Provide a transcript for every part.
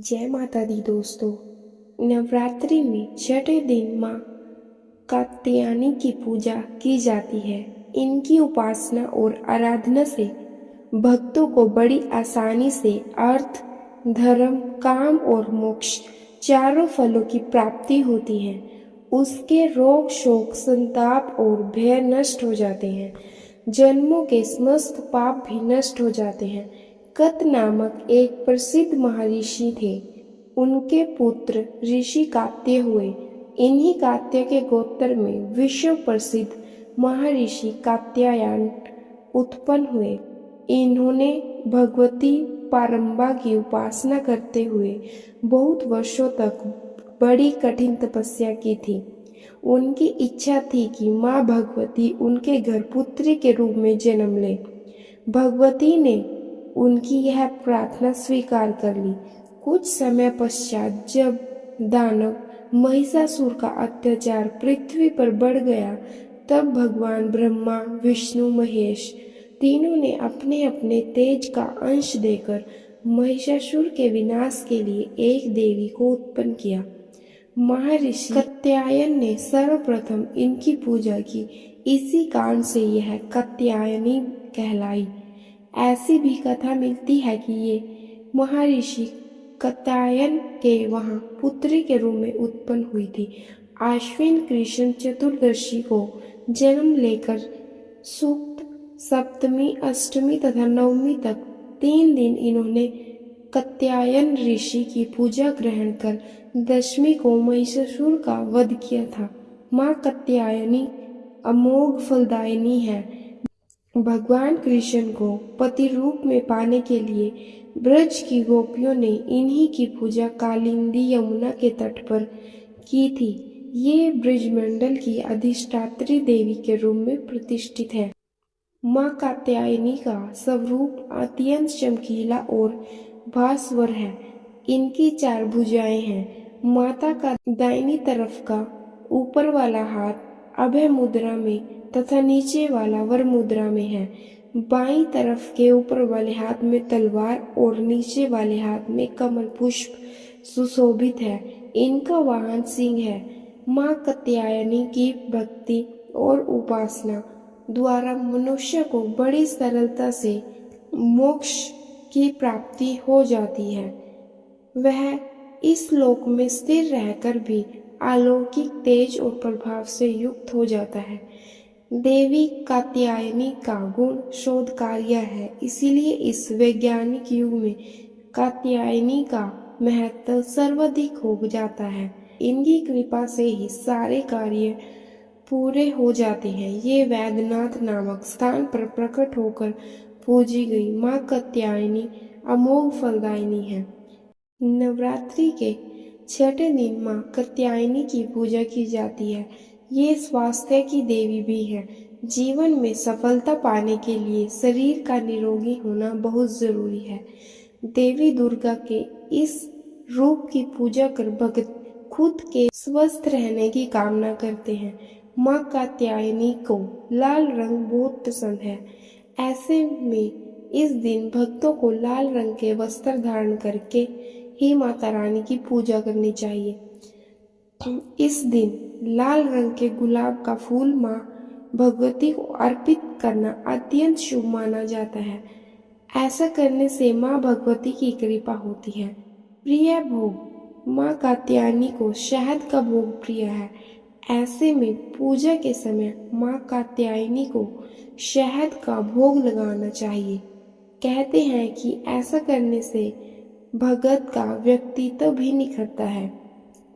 जय माता दी दोस्तों। नवरात्रि में छठे दिन माँ कात्यायनी की पूजा की जाती है। इनकी उपासना और आराधना से भक्तों को बड़ी आसानी से अर्थ, धर्म, काम और मोक्ष चारों फलों की प्राप्ति होती है। उसके रोग, शोक, संताप और भय नष्ट हो जाते हैं। जन्मों के समस्त पाप भी नष्ट हो जाते हैं। कत नामक एक प्रसिद्ध महर्षि थे। उनके पुत्र ऋषि कात्य हुए। इन्हीं कात्य के गोत्र में विश्व प्रसिद्ध महर्षि कात्यायन उत्पन्न हुए। इन्होंने भगवती पारंबा की उपासना करते हुए बहुत वर्षों तक बड़ी कठिन तपस्या की थी। उनकी इच्छा थी कि माँ भगवती उनके घर पुत्री के रूप में जन्म ले। भगवती ने उनकी यह प्रार्थना स्वीकार कर ली। कुछ समय पश्चात जब दानव महिषासुर का अत्याचार पृथ्वी पर बढ़ गया, तब भगवान ब्रह्मा, विष्णु, महेश तीनों ने अपने अपने तेज का अंश देकर महिषासुर के विनाश के लिए एक देवी को उत्पन्न किया। महर्षि कात्यायन ने सर्वप्रथम इनकी पूजा की। इसी कारण से यह कात्यायनी कहलाई। ऐसी भी कथा मिलती है कि ये महर्षि कात्यायन के वहां पुत्री के रूप में उत्पन्न हुई थी। आश्विन कृष्ण चतुर्दशी को जन्म लेकर शुक्ल सप्तमी, अष्टमी तथा नवमी तक 3 दिन इन्होंने कात्यायन ऋषि की पूजा ग्रहण कर दशमी को महिषासुर का वध किया था। माँ कात्यायनी अमोघ फलदायिनी है। भगवान कृष्ण को पति रूप में पाने के लिए ब्रज की गोपियों ने इन्हीं की पूजा कालिंदी यमुना के तट पर की थी। ये ब्रजमंडल की अधिष्ठात्री देवी के रूप में प्रतिष्ठित है। माँ कात्यायनी का स्वरूप अत्यंत चमकीला और भास्वर है। इनकी 4 भुजाएं हैं। माता का दाहिनी तरफ का ऊपर वाला हाथ अभय मुद्रा में तथा नीचे वाला वर मुद्रा में है। बाईं तरफ के ऊपर वाले हाथ में तलवार और नीचे वाले हाथ में कमल पुष्प सुशोभित है। इनका वाहन सिंह है। माँ कात्यायनी की भक्ति और उपासना द्वारा मनुष्य को बड़ी सरलता से मोक्ष की प्राप्ति हो जाती है। वह इस लोक में स्थिर रहकर भी अलौकिक तेज और प्रभाव से युक्त हो जाता है। देवी कात्यायनी का गुण शोध कार्य है। इसीलिए इस वैज्ञानिक युग में कात्यायनी का महत्व सर्वाधिक हो जाता है। इनकी कृपा से ही सारे कार्य पूरे हो जाते हैं। ये वैद्यनाथ नामक स्थान पर प्रकट होकर पूजी गई माँ कात्यायनी अमोघ फलदायिनी है। नवरात्रि के छठे दिन माँ कात्यायनी की पूजा की जाती है। ये स्वास्थ्य की देवी भी है। जीवन में सफलता पाने के लिए शरीर का निरोगी होना बहुत जरूरी है। देवी दुर्गा के इस रूप की पूजा कर भक्त खुद के स्वस्थ रहने की कामना करते हैं। माँ कात्यायनी को लाल रंग बहुत पसंद है। ऐसे में इस दिन भक्तों को लाल रंग के वस्त्र धारण करके ही माता रानी की पूजा करनी चाहिए। इस दिन लाल रंग के गुलाब का फूल माँ भगवती को अर्पित करना अत्यंत शुभ माना जाता है। ऐसा करने से माँ भगवती की कृपा होती है। प्रिय भोग, माँ कात्यायनी को शहद का भोग प्रिय है। ऐसे में पूजा के समय माँ कात्यायनी को शहद का भोग लगाना चाहिए। कहते हैं कि ऐसा करने से भगत का व्यक्तित्व भी निखरता है।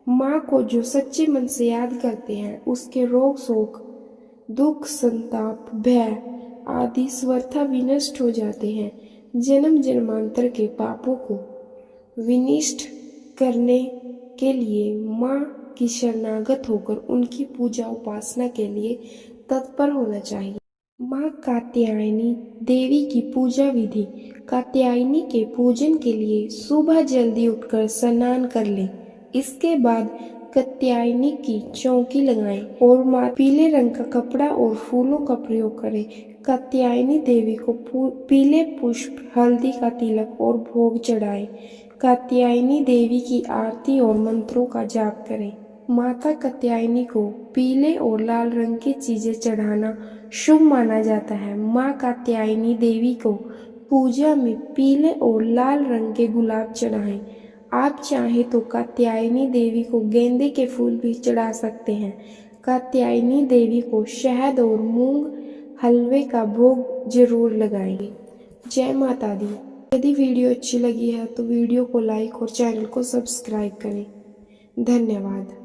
माँ को जो सच्चे मन से याद करते हैं, उसके रोग, शोक, दुख, संताप, भय आदि स्वतः विनष्ट हो जाते हैं। जन्म जन्मांतर के पापों को विनष्ट करने के लिए माँ की शरणागत होकर उनकी पूजा उपासना के लिए तत्पर होना चाहिए। माँ कात्यायनी देवी की पूजा विधि। कात्यायनी के पूजन के लिए सुबह जल्दी उठकर स्नान कर लें। इसके बाद कात्यायनी की चौकी लगाएं और माँ पीले रंग का कपड़ा और फूलों का प्रयोग करें। कात्यायनी देवी को पीले पुष्प, हल्दी का तिलक और भोग चढ़ाएं। कात्यायनी देवी की आरती और मंत्रों का जाप करें। माता कात्यायनी को पीले और लाल रंग की चीजें चढ़ाना शुभ माना जाता है। माँ कात्यायनी देवी को पूजा में पीले और लाल रंग के गुलाब चढ़ाएं। आप चाहें तो कात्यायनी देवी को गेंदे के फूल भी चढ़ा सकते हैं। कात्यायनी देवी को शहद और मूंग हलवे का भोग जरूर लगाएं। जय माता दी। यदि वीडियो अच्छी लगी है तो वीडियो को लाइक और चैनल को सब्सक्राइब करें। धन्यवाद।